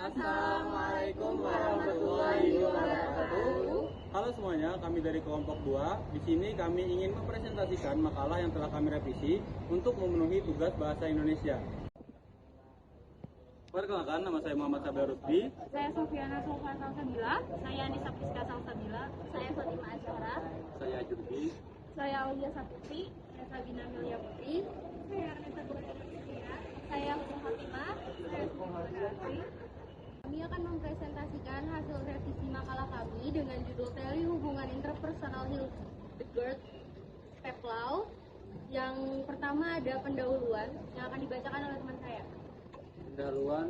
Assalamualaikum warahmatullahi wabarakatuh. Halo semuanya, kami dari kelompok 2. Di sini kami ingin mempresentasikan makalah yang telah kami revisi untuk memenuhi tugas bahasa Indonesia. Perkenalkan, nama saya Muhammad Sabar Rusdi. Saya Sofiana Sulfa Salsabila. Saya Anissa Priska Salsabila. Saya Fatima Azhara. Saya Jurgi. Saya Aulia Saputri. Saya Sabina Melia Putri. Saya Arneta Burana. Saya Husna Fatimah. Saya Sumantri. Kami akan mempresentasikan hasil revisi makalah kami dengan judul Teori Hubungan Interpersonal Hildegard Peplau. Yang pertama ada pendahuluan yang akan dibacakan oleh teman saya. Pendahuluan,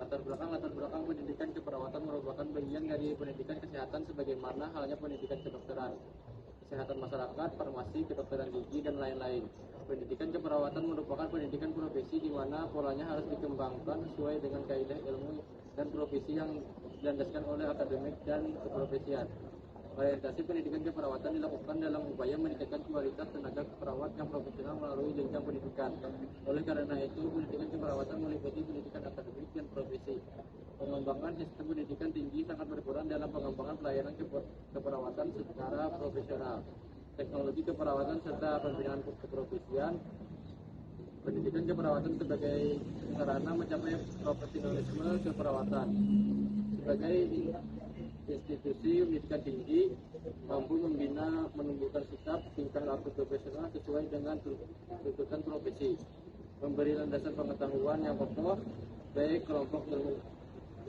latar belakang pendidikan keperawatan merupakan bagian dari pendidikan kesehatan sebagaimana halnya pendidikan kedokteran, kesehatan masyarakat, farmasi, kedokteran gigi, dan lain-lain. Pendidikan keperawatan merupakan pendidikan profesi di mana polanya harus dikembangkan sesuai dengan kaidah ilmu dan profesi yang dilandaskan oleh akademik dan keprofesian. Orientasi pendidikan keperawatan dilakukan dalam upaya meningkatkan kualitas tenaga perawat yang profesional melalui jenjang pendidikan. Oleh karena itu, pendidikan keperawatan meliputi pendidikan akademik dan profesi. Pengembangan sistem pendidikan tinggi sangat berperan dalam pengembangan pelayanan keperawatan secara profesional. Teknologi keperawatan serta pembinaan keprofesian. Pendidikan keperawatan sebagai sarana mencapai profesionalisme keperawatan. Sebagai institusi pendidikan tinggi mampu membina menumbuhkan sikap tingkah laku profesional sesuai dengan tuntutan profesi, memberi landasan pengetahuan yang kokoh baik kelompok ilmu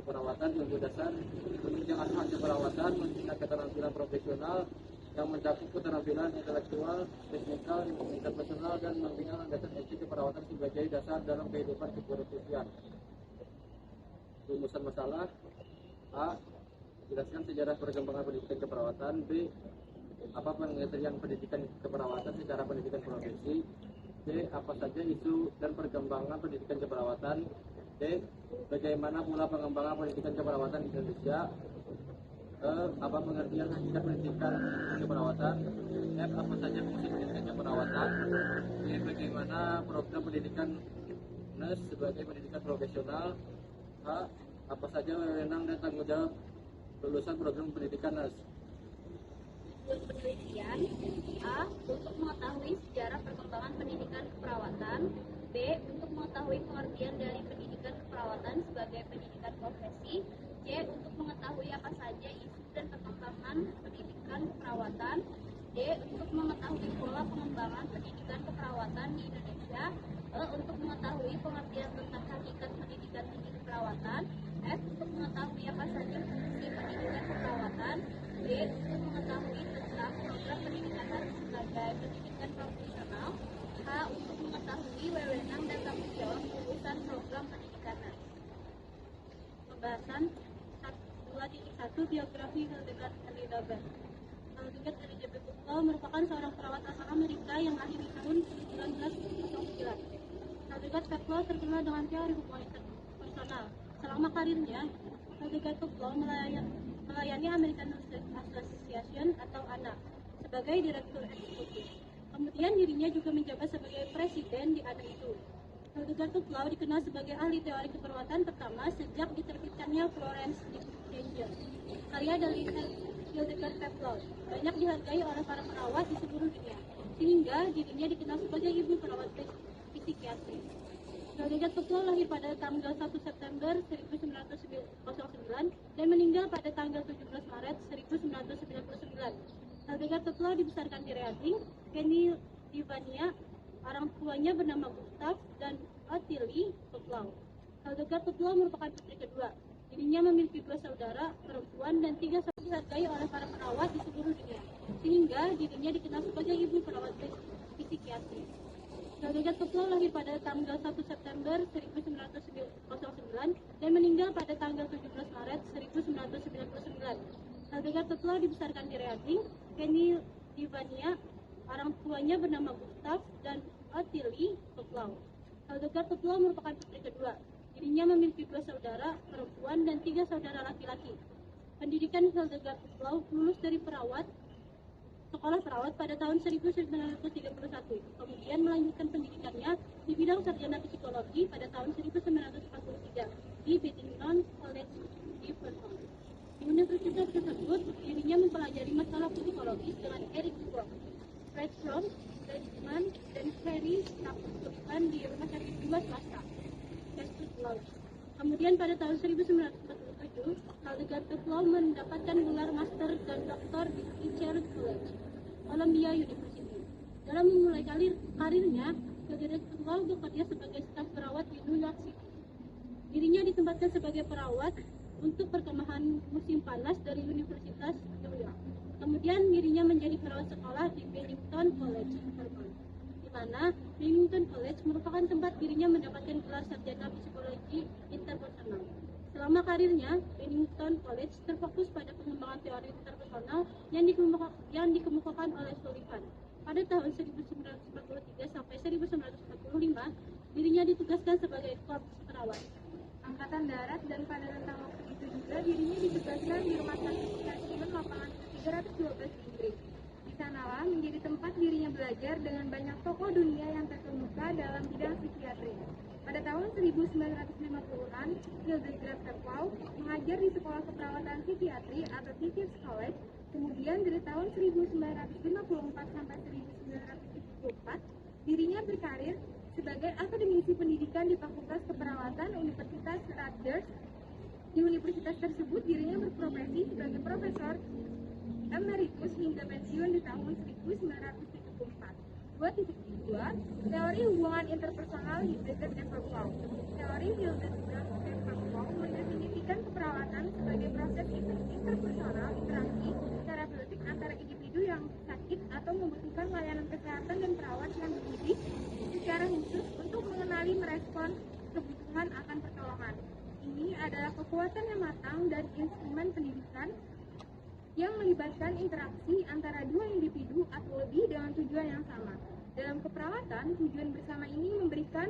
keperawatan, ilmu dasar, penunjang hak keperawatan, membina keterampilan profesional yang mencakup keterampilan intelektual, teknikal, interpersonal, dan membina landasan etik keperawatan sebagai dasar dalam kehidupan keprofesian. Rumusan masalah: A. Jelaskan sejarah perkembangan pendidikan keperawatan. B. Apa pengertian pendidikan keperawatan secara pendidikan profesi. C. Apa saja isu dan perkembangan pendidikan keperawatan. D. Bagaimana pula pengembangan pendidikan keperawatan di Indonesia. E. Apa pengertian hakikat pendidikan keperawatan. F. Apa saja fungsi pendidikan keperawatan. D. Bagaimana program pendidikan nurse sebagai pendidikan profesional. H. Apa saja wewenang dan tanggung jawab lulusan program pendidikan nurse. Penelitian. A. Untuk mengetahui sejarah perkembangan pendidikan keperawatan. B. Untuk mengetahui pengertian dari pendidikan keperawatan sebagai pendidikan profesi. C. Untuk mengetahui apa saja isu dan perkembangan pendidikan keperawatan. D. Untuk mengetahui pola pengembangan pendidikan keperawatan di Indonesia. E. Untuk mengetahui pengertian tentang hakikat pendidikan tinggi keperawatan. F. Untuk mengetahui apa saja fungsi pendidikan keperawatan. B. Untuk mengetahui tentang program pendidikan harus sebagai pendidikan profesional. H. Untuk mengetahui wewenang dan tanggung jawab lulusan program pendidikan nurse. Pembahasan 2.1 Biografi Hildegard Elizabeth. Hildegard Elizabeth Peplau merupakan seorang perawat asal Amerika yang lahir di tahun 1909. Hildegard Peplau terkenal dengan teori hubungan interpersonal. Selama karirnya, Hildegard Peplau melayani American Nurses Association atau ANA sebagai direktur eksekutif. Kemudian dirinya juga menjabat sebagai presiden di ANA itu. Hildegard Peplau dikenal sebagai ahli teori keperawatan pertama sejak diterbitkannya Florence Nightingale. Karya dari Hildegard Peplau banyak dihargai oleh para perawat di seluruh dunia, sehingga dirinya dikenal sebagai ibu perawat psikiatri. Hildegard Peplau lahir pada tanggal 1 September 1909 dan meninggal pada tanggal 17 Maret 1999. Hildegard Peplau dibesarkan di Reading, Pennsylvania. Orang tuanya bernama Gustav dan Ottilie Peplau. Hildegard Peplau merupakan putri kedua. Dirinya memiliki 2 saudara perempuan dan 3 saudara dihargai oleh para perawat di seluruh dunia, sehingga dirinya dikenal sebagai ibu perawat psikiatri. Hildegard Peplau lahir pada tanggal 1 September 1909 dan meninggal pada tanggal 17 Maret 1999. Hildegard Peplau dibesarkan di Reading, Pennsylvania. Orang tuanya bernama Gustav dan Ottilie Peplau. Hildegard Peplau merupakan putri kedua. Dirinya memiliki 2 saudara perempuan dan 3 saudara laki-laki. Pendidikan Hildegard Peplau lulus dari sekolah perawat pada tahun 1931. Kemudian melanjutkan pendidikannya di bidang sarjana psikologi pada tahun 1943 di Bethesda College psikologis dengan Eric Fromm, Fred Fromm, Leitman, dan Harry Stapleton di Rumah Sakit Jiwa Swasta, Westwood Lodge. Kemudian pada tahun 1947, Hildegard Peplau mendapatkan gelar master dan doktor di Richard College, Columbia University. Dalam memulai karirnya, Hildegard Peplau bekerja sebagai staf perawat di New York City. Dirinya ditempatkan sebagai perawat untuk perkemahan musim panas dari Universitas New York. Kemudian dirinya menjadi perawat sekolah di Bennington College, Vermont, di mana Bennington College merupakan tempat dirinya mendapatkan gelar sarjana psikologi interpersonal. Selama karirnya, Bennington College terfokus pada pengembangan teori interpersonal yang dikemukakan oleh Sullivan. Pada tahun 1943 sampai 1945, dirinya ditugaskan sebagai korps perawat Angkatan Darat, dan pada rentang waktu itu juga dirinya ditugaskan di Rumah Sakit Stasiun Lapangan 312 Inggris. Di sanalah menjadi tempat dirinya belajar dengan banyak tokoh dunia yang terkemuka dalam bidang psikiatri. Pada tahun 1950-an, Hildegard Peplau mengajar di Sekolah Keperawatan Psikiatri atau Teachers College. Kemudian dari tahun 1954 sampai 1974, dirinya berkarir sebagai akademisi pendidikan di Fakultas Keperawatan Universitas Rutgers. Di universitas tersebut dirinya berprofesi sebagai profesor emeritus hingga pensiun di tahun 1974. 2.2 Teori hubungan interpersonal Hildegard Peplau. Teori Hildegard Peplau mendefinisikan keperawatan sebagai proses interpersonal interaksi terapeutik antara individu yang sakit atau membutuhkan layanan kesehatan dan perawat yang dididik secara khusus untuk mengenali merespon kebutuhan akan pertolongan. Ini adalah kekuatan yang matang dan instrumen pendidikan yang melibatkan interaksi antara dua individu atau lebih dengan tujuan yang sama. Dalam keperawatan, tujuan bersama ini memberikan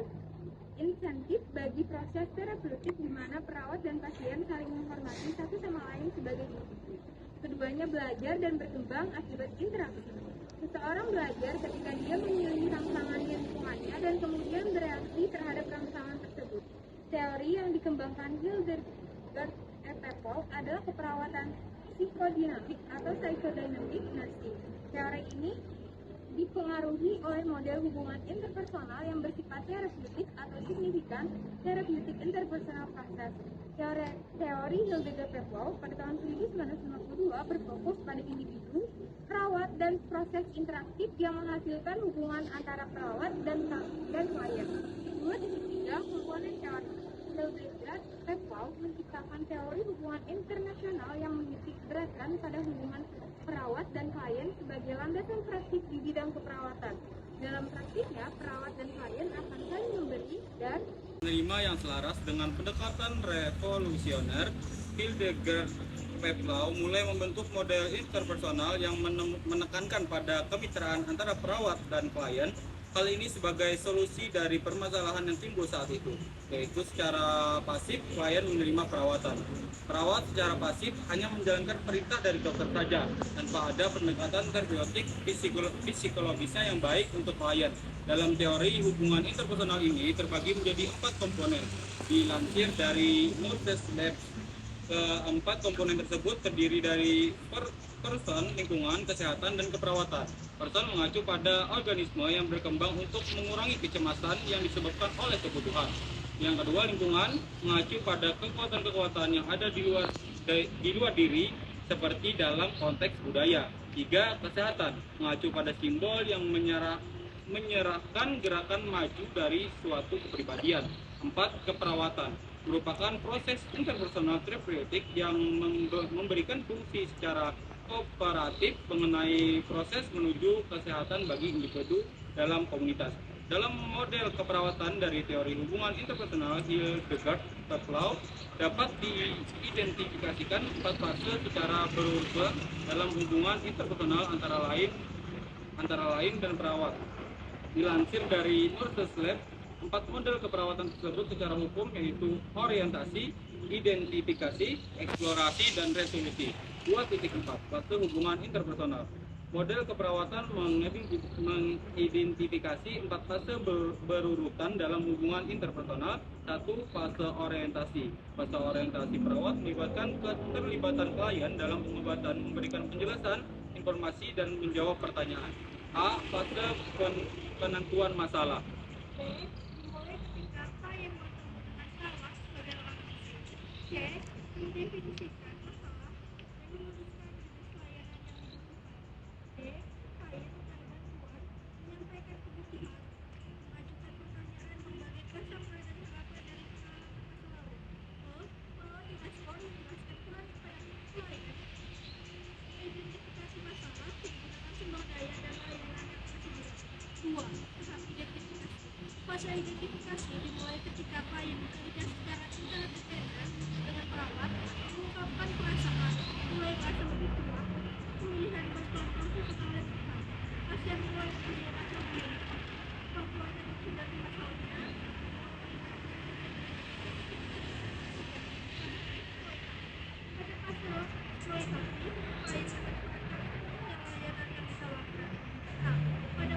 insentif bagi proses terapeutik di mana perawat dan pasien saling menghormati satu sama lain sebagai individu. Keduanya belajar dan berkembang akibat interaksi. Seseorang belajar ketika dia memiliki rangsangan di lingkungannya dan kemudian bereaksi terhadap rangsangan tersebut. Teori yang dikembangkan Hildegard Peplau adalah keperawatan psikodinamik atau psychodynamic nursing. Teori ini dipengaruhi oleh model hubungan interpersonal yang bersifat terapeutik atau signifikan therapeutic interpersonal process. Teori Hildegard Peplau pada tahun 1952 berfokus pada individu, perawat, dan proses interaktif yang menghasilkan hubungan antara perawat dan klien. 2.3 Komponen teori Hildegard Peplau menciptakan teori hubungan internasional yang menitik beratkan pada hubungan perawat dan klien sebagai landasan praktik di bidang keperawatan. Dalam praktiknya, perawat dan klien akan saling memberi dan menerima yang selaras dengan pendekatan revolusioner. Hildegard Peplau mulai membentuk model interpersonal yang menekankan pada kemitraan antara perawat dan klien. Hal ini sebagai solusi dari permasalahan yang timbul saat itu, yaitu secara pasif klien menerima perawatan. Perawat secara pasif hanya menjalankan perintah dari dokter saja, tanpa ada pendekatan terapeutik psikologisnya yang baik untuk klien. Dalam teori hubungan interpersonal ini terbagi menjadi 4 komponen. Dilansir dari Nurses Lab, keempat komponen tersebut terdiri dari person, lingkungan, kesehatan, dan keperawatan. Person mengacu pada organisme yang berkembang untuk mengurangi kecemasan yang disebabkan oleh kebutuhan. Yang kedua, lingkungan mengacu pada kekuatan-kekuatan yang ada di luar diri seperti dalam konteks budaya. 3. Kesehatan mengacu pada simbol yang menyerahkan gerakan maju dari suatu kepribadian. 4. Keperawatan merupakan proses interpersonal terapeutik yang memberikan fungsi secara kooperatif mengenai proses menuju kesehatan bagi individu dalam komunitas. Dalam model keperawatan dari teori hubungan interpersonal Hildegard Peplau dapat diidentifikasikan 4 fase secara berurutan dalam hubungan interpersonal antara lain dan perawat. Dilansir dari Nurses Lab, 4 model keperawatan tersebut secara hukum yaitu orientasi, identifikasi, eksplorasi, dan resolusi. 2.4 Fase hubungan interpersonal. Model keperawatan mengidentifikasi 4 fase berurutan dalam hubungan interpersonal. 1. Fase orientasi. Fase orientasi perawat melibatkan keterlibatan klien dalam pengobatan, memberikan penjelasan, informasi dan menjawab pertanyaan. A. Fase penentuan masalah. Dimulai ketika klien bertemu dengan masalah sebagai orang asing. C. Mendefinisikan masalah dan memutuskan jenis layanan yang dibutuhkan. D. Klien mencari bantuan, menyampaikan kebutuhan, mengajukan pertanyaan, membagi prasangka dan harapan dari pengalaman masa lalu. E. Melalui respon menjelaskan peran klien, identifikasi masalah, penggunaan sumber daya dan layanan yang tersedia. 2. Tahap identifikasi. Fase identifikasi dimulai ketika klien bekerja secara interdependen dengan perawat, mengungkapkan perasaan, mulai merasa lebih kuat, pemilihan bantuan profesional yang tepat. Pasien mulai punya rasa diri, kemampuan dan menghindari masalahnya. Pada fase eksploitasi, klien menekankan umumnya layanan yang ditawarkan. A. Pada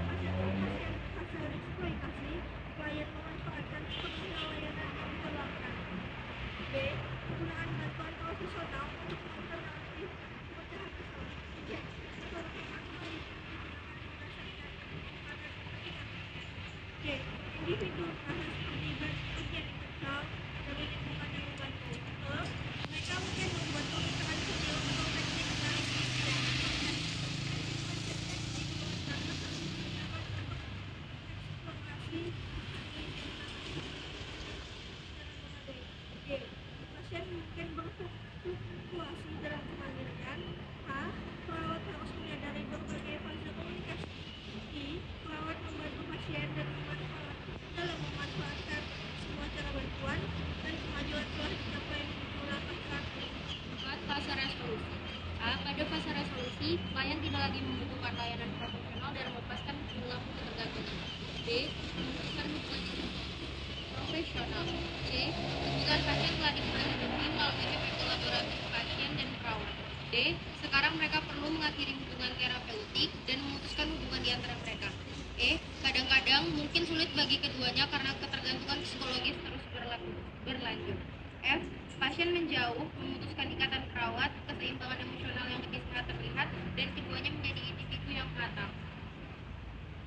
fase eksploitasi, klien memanfaatkan sepenuhnya layanan yang ditawarkan. B. Penggunaan bantuan profesional untuk mengalternatif pemecahan masalah. C. Metode pemantauan yang digunakan berdasarkan penekanan kepentingan. D. Individu merasa seperti bagian integral dari lingkungan yang membantu. E. Mereka mungkin membuat pemikiran kecil atau teknik dari insiden dan konsep teknik karena harus digunakan untuk eksplorasi D. Pasien mungkin berfluktuasi dalam kemandirian. H. Perawat harus menyadari berbagai fase komunikasi. I. Perawat membantu pasien dalam memanfaatkan semua cara bantuan dan kemajuan telah dicapai menggunakan terapi. 4. Fase resolusi. A. Pada fase resolusi, klien tidak lagi membutuhkan layanan profesional dan melepaskan perilaku ketergantungan. B. Memutuskan hubungan profesional. C. Kebutuhan pasien telah dipenuhi melalui PPT laboratorium pasien dan perawat. D. Sekarang mereka perlu mengakhiri hubungan terapeutik dan memutuskan hubungan di antara mereka. E. Kadang-kadang mungkin sulit bagi keduanya karena ketergantungan psikologis terus berlanjut. F. Pasien menjauh, memutuskan ikatan perawat, keseimbangan emosional yang lebih sehat terlihat, dan keduanya menjadi individu yang matang.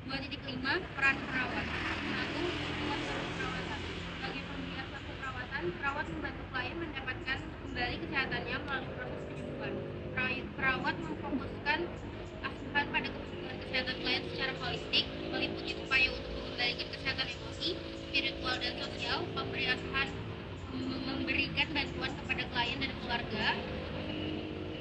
2.5. Peran perawat. 1. Hubungan perawatan. Sebagai pemberian suatu perawatan, perawat membantu klien mendapatkan kembali kesehatannya melalui proses penyembuhan. Perawat memfokuskan asuhan pada kebutuhan kesehatan klien secara holistik, meliputi upaya untuk mengembalikan kesehatan emosi, spiritual dan sosial, memberikan bantuan kepada klien dan keluarga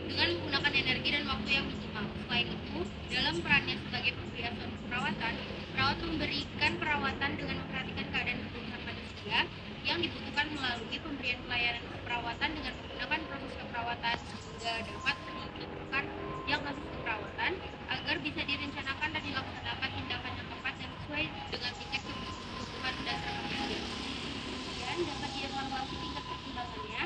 dengan menggunakan energi dan waktu yang minimal. Selain itu, dalam perannya sebagai pemberian suatu perawatan, perawat memberikan perawatan dengan memperhatikan keadaan kebutuhan manusia yang dibutuhkan melalui pemberian pelayanan keperawatan dengan menggunakan proses keperawatan sehingga dapat menentukan diagnosis keperawatan agar bisa direncanakan dan dilaksanakan tindakan yang tepat dan sesuai dengan tingkat kebutuhan dasar pasien. Kemudian dapat dievaluasi tingkat perkembangannya.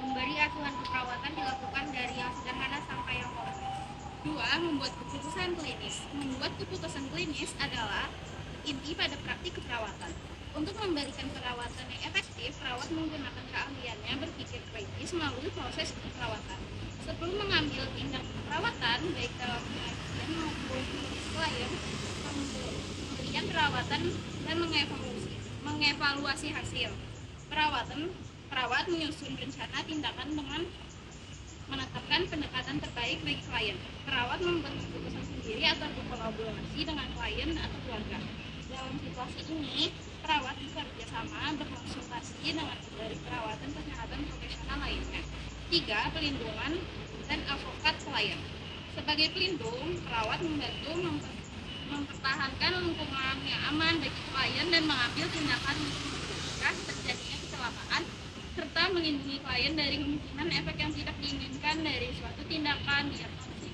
Memberi asuhan keperawatan dilakukan dari yang sederhana sampai yang kompleks. 2. Membuat keputusan klinis. Membuat keputusan klinis adalah inti pada praktik keperawatan. Untuk memberikan perawatan yang efektif, perawat menggunakan keahliannya berpikir kritis melalui proses keperawatan. Sebelum mengambil tindak perawatan, baik dalam pasien maupun klien, pemberian perawatan dan mengevaluasi hasil. Perawat menyusun rencana tindakan dengan menetapkan pendekatan terbaik bagi klien. Perawat membuat keputusan sendiri atau berkolaborasi dengan klien atau keluarga. Dalam situasi ini, perawat bekerja sama berkonsultasi dengan dari perawatan kesehatan profesional lainnya. 3. Pelindungan dan advokat klien. Sebagai pelindung, perawat membantu mempertahankan lingkungan yang aman bagi klien dan mengambil tindakan untuk mencegah terjadinya kecelakaan serta melindungi klien dari kemungkinan efek yang tidak diinginkan dari suatu tindakan, diagnosis,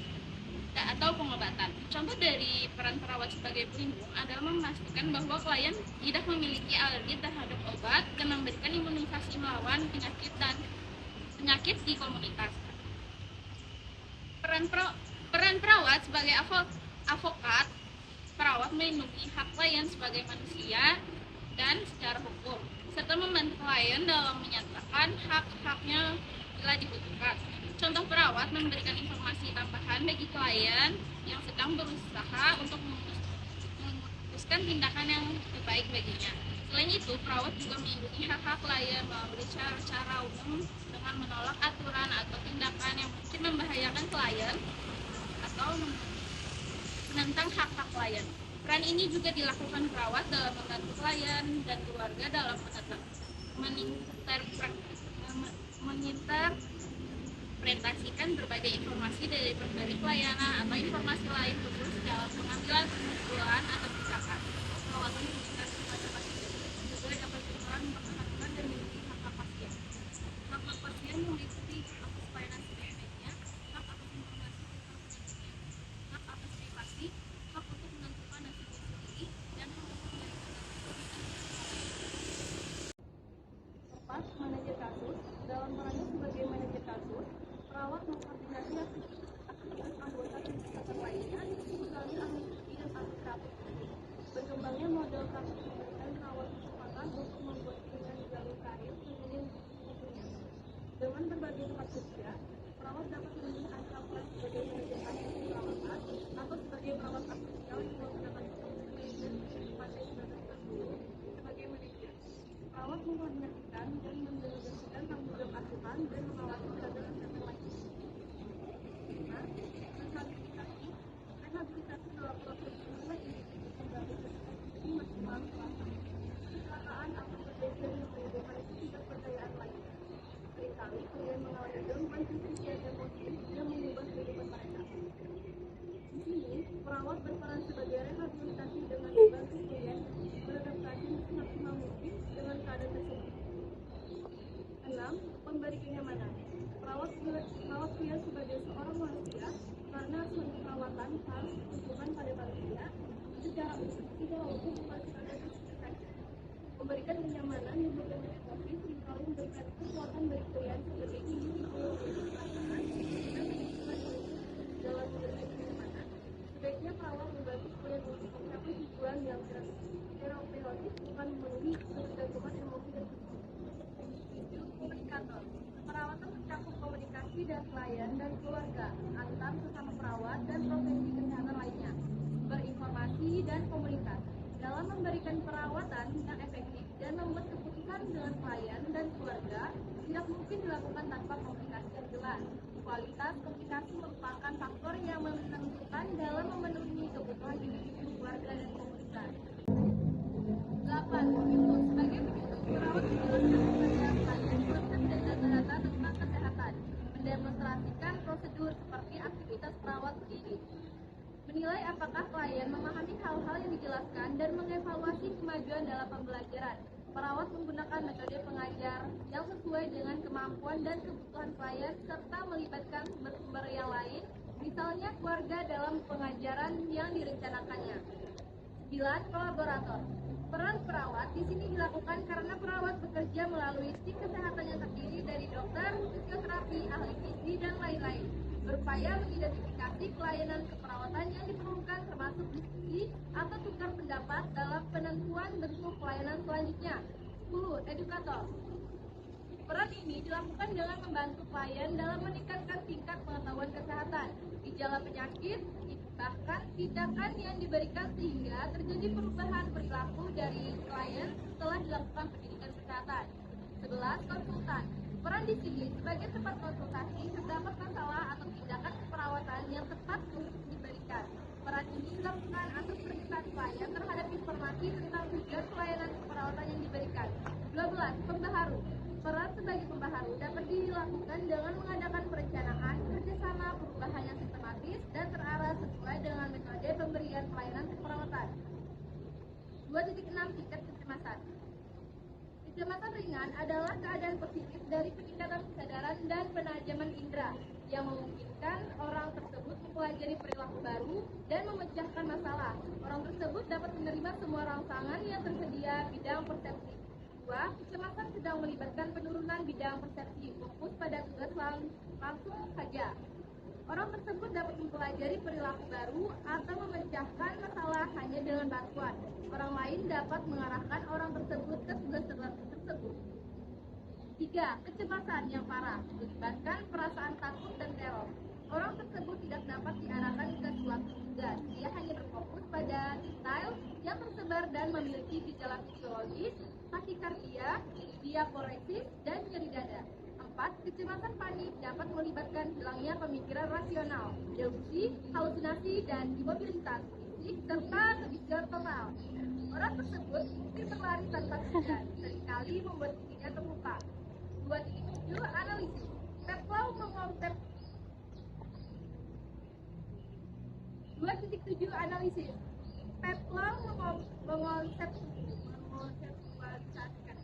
atau pengobatan. Contoh dari peran perawat sebagai pelindung adalah memastikan bahwa klien tidak memiliki alergi terhadap obat dan memberikan imunisasi melawan penyakit di komunitas. Peran perawat sebagai advokat, perawat melindungi hak klien sebagai manusia dan secara hukum, serta membantu klien dalam menyatakan hak-haknya bila dibutuhkan. Contoh perawat memberikan informasi tambahan bagi klien yang sedang berusaha untuk memutuskan tindakan yang terbaik baginya. Selain itu, perawat juga melindungi hak-hak klien melalui cara-cara umum dengan menolak aturan atau tindakan yang mungkin membahayakan klien atau menentang hak-hak klien. Peran ini juga dilakukan perawat dalam membantu klien dan keluarga dalam menginterpretasikan berbagai informasi dari pemberi pelayanan atau informasi lain khusus dalam pengambilan kesimpulan atau tindakan. Perawatan komunikasi pada pasien juga dapat berperan memperhatikan dan melindungi hak-hak pasien. Hak-hak pasien meliputi hak atas pelayanan sebaik-baiknya, hak atas informasi tentang penyakitnya, hak atas privasi, hak untuk menentukan nasib sendiri, dan hak untuk memberikan Tepat manajer kasus, dalam perannya sebagai manajer kasus, perawat mengkoordinasi aktivitas anggota kesehatan lainnya, misalnya ahli gizi dan administratif. Berkembangnya model kasus memberikan perawat kesempatan untuk membuat pilihan jalur karir menjadi tentunya. Dengan berbagai tempat kerja, perawat dapat memilih antara peran sebagai manajer kasus perawatan atau sebagai perawat asosial yang menggunakan manajer pada 1960 sebagai manajer. Perawat mengkoordinasikan dan mendelegasikan tanggung jawab asuhan dan mengawasi tenaga kesehatan lainnya. 5. Rehabilitasi. Rehabilitasi dalam proses penilai individu kembali ke kondisi maksimal selatan. Kecelakaan atau kejadian yang menimbulkan ketidakberdayaan lainnya. Seringkali klien mengalami gangguan fisik dan emosi yang mengubah kehidupan mereka. Di sini, perawat berperan sebagai rehabilitasi dengan membantu klien beradaptasi semaksimal mungkin dengan keadaan tersebut. 6. Memberi kenyamanan. Perawat pria sebagai seorang manusia karena asuhan perawatan harus ditentukan pada manusia secara utuh bukan sekadar saja. Memberikan kenyamanan yang berbentuk emosi seringkali memberikan kekuatan bagi klien sebagai individu perasaan dan menentukan dalam memberikan kenyamanan. Sebaiknya perawat membantu klien untuk mencapai tujuan yang terapeutik bukan memenuhi ketergantungan emosi dan fisik. 7. Komunikator. Perawatan mencakup komunikasi dan klien dan keluarga, antar sesama perawat dan profesi kesehatan lainnya, berinformasi dan komunikasi. Dalam memberikan perawatan yang efektif dan membuat keputusan dengan klien dan keluarga, tidak mungkin dilakukan tanpa komunikasi yang jelas. Kualitas komunikasi merupakan faktor yang menentukan dalam memenuhi kebutuhan individu, keluarga, dan komunitas. 8. Penyuluh. Sebagai penyuluh, perawat menjelaskan kepada klien konsep dan data-data tentang kesehatan, mendemonstrasikan prosedur seperti aktivitas perawat berdiri, menilai apakah klien memahami hal-hal yang dijelaskan dan mengevaluasi kemajuan dalam pembelajaran. Perawat menggunakan metode pengajar yang sesuai dengan kemampuan dan kebutuhan klien serta melibatkan sumber-sumber yang lain, misalnya keluarga dalam pengajaran yang direncanakannya. 9. Kolaborator. Peran perawat di sini dilakukan karena perawat bekerja melalui tim kesehatan yang terdiri dari dokter, fisioterapi, ahli gizi, dan lain-lain, berupaya mengidentifikasi pelayanan keperawatan yang diperlukan termasuk diskusi atau tukar pendapat dalam penentuan bentuk pelayanan selanjutnya. 10. Edukator. Peran ini dilakukan dengan membantu klien dalam meningkatkan tingkat pengetahuan kesehatan, gejala penyakit, bahkan tindakan yang diberikan sehingga terjadi perubahan perilaku dari klien setelah dilakukan pendidikan kesehatan. 11. Konsultan. Peran di sini sebagai tempat konsultasi terdapat masalah atau tindakan keperawatan yang tepat untuk diberikan. Peran ini dilakukan atas permintaan klien terhadap informasi tentang tujuan pelayanan keperawatan yang diberikan. 12. Pembaharu. Peran sebagai pembaharu dapat dilakukan dengan mengadakan perencanaan, kerjasama, perubahan yang sistematis dan terarah sesuai dengan metode pemberian pelayanan keperawatan. 2.6. Tingkat kecemasan. Kecemasan ringan adalah keadaan positif dari peningkatan kesadaran dan penajaman indera yang memungkinkan orang tersebut mempelajari perilaku baru dan memecahkan masalah. Orang tersebut dapat menerima semua rangsangan yang tersedia bidang persepsi. 2. Kecemasan sedang melibatkan penurunan bidang persepsi, fokus pada tugas langsung saja. Orang tersebut dapat mempelajari perilaku baru atau memecahkan masalah hanya dengan bantuan. Orang lain dapat mengarahkan orang tersebut ke tugas tersebut. 3. Kecemasan yang parah melibatkan perasaan takut dan teror. Orang tersebut tidak dapat diarahkan ke suatu tugas. Dia hanya berfokus pada detail yang tersebar dan memiliki gejala fisiologis, takikardia, diaporesis, dan nyeri dada. 4. Kecemasan panik dapat melibatkan hilangnya pemikiran rasional, delusi, halusinasi, dan imobilitas fisik, serta kebisingan total. Orang tersebut mungkin berlari tanpa sadar, seringkali membuat dirinya terluka. 2.7. Analisis. Peplau mengonsep 2.7 Analisis. Peplau mengonseptualisasikan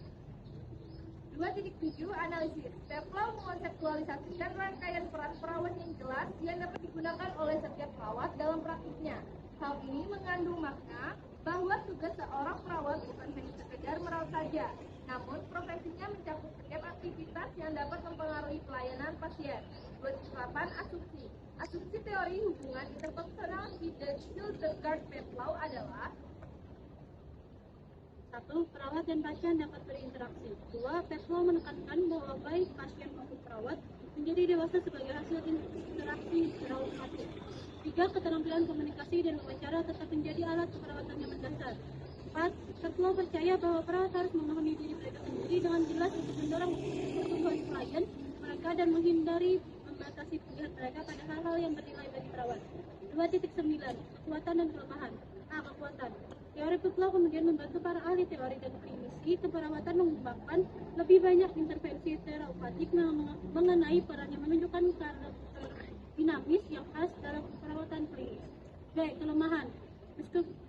2.7 Analisis. Peplau mengonseptualisasikan rangkaian peran perawat yang jelas yang dapat digunakan oleh setiap perawat dalam praktiknya. Hal ini mengandung makna bahwa tugas seorang perawat bukan hanya sekedar merawat saja, namun profesinya mencakup setiap aktivitas yang dapat mempengaruhi pelayanan pasien. 28. Asumsi. Asumsi teori hubungan interpersonal Hildegard Peplau adalah 1. Perawat dan pasien dapat berinteraksi. 2. Peplau menekankan bahwa baik pasien maupun perawat menjadi dewasa sebagai hasil interaksi traumatik. 3. Keterampilan komunikasi dan wawancara tetap menjadi alat keperawatan yang mendasar. 4. Peplau percaya bahwa perawat harus memahami diri mereka sendiri dengan jelas untuk mendorong pertumbuhan klien mereka dan menghindari membatasi pilihan mereka pada hal-hal yang bernilai bagi perawat. 2.9. Kekuatan dan kelemahan. A. Kekuatan. Teori Peplau kemudian membantu para ahli teori dan klinisi keperawatan mengembangkan lebih banyak intervensi terapeutik mengenai peran yang menunjukkan karakter dinamis yang khas dalam perawatan klinis. B. Kelemahan.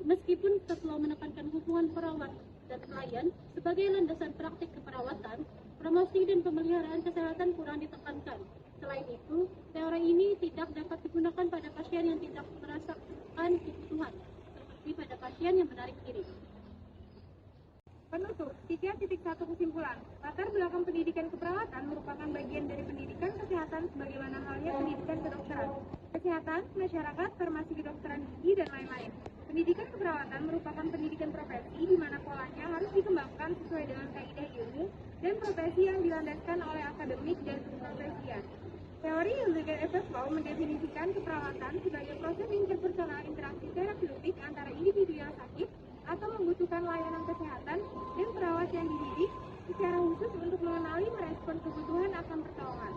Meskipun Peplau menekankan hubungan perawat dan klien sebagai landasan praktik keperawatan, promosi dan pemeliharaan kesehatan kurang ditekankan. Selain itu, teori ini tidak dapat digunakan pada pasien yang tidak merasakan kebutuhan, seperti pada pasien yang menarik diri. Penutup. 3.1 Kesimpulan. Latar belakang pendidikan keperawatan merupakan bagian dari pendidikan kesehatan sebagaimana halnya pendidikan kedokteran, kesehatan, masyarakat, farmasi kedokteran gigi, dan lain-lain. Pendidikan keperawatan merupakan pendidikan profesi di mana polanya harus dikembangkan sesuai dengan kaidah ilmu dan profesi yang dilandaskan oleh akademik dan keprofesian. Teori Hildegard Peplau mendefinisikan keperawatan sebagai proses interpersonal interaksi terapeutik antara individu yang sakit atau membutuhkan layanan kesehatan dan perawat yang dididik secara khusus untuk mengenali merespon kebutuhan akan pertolongan.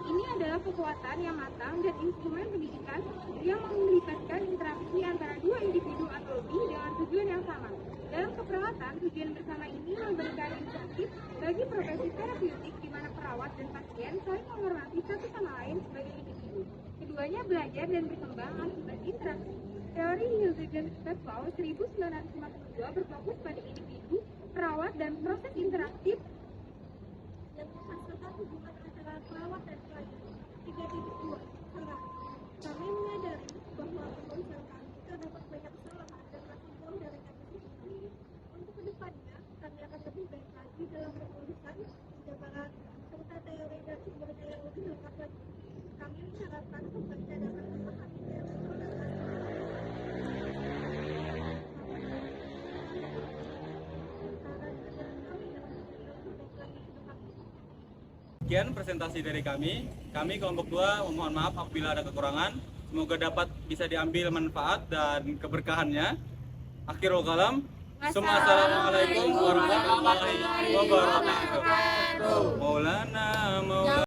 Ini adalah kekuatan yang matang dan instrumen pendidikan yang melibatkan interaksi antara dua individu atau lebih dengan tujuan yang sama. Dalam keperawatan, tujuan bersama ini memberikan insentif bagi profesi terapeutik di mana perawat dan pasien saling menghormati satu sama lain sebagai individu. Keduanya belajar dan berkembang akibat interaksi. Teori Hildegard Peplau 1952 berfokus pada individu, perawat, dan proses interaktif Yang menghasilkan hubungan antara perawat dan klien. 3.2 Salah. Kami menyadari bahwa pemeriksaan kami terdapat banyak kesalahan dan masih jauh dari kapasitas. Untuk kedepannya, kami akan lebih baik lagi dalam menuliskan penjabaran serta teori dan sumber daya yang lebih lengkap lagi. Kami mengharapkan pembaca dapat memahami teori Sekian presentasi dari kami. Kami kelompok 2 memohon maaf apabila ada kekurangan. Semoga dapat bisa diambil manfaat dan keberkahannya. Akhirul kalam. Assalamualaikum warahmatullahi wabarakatuh. Maulana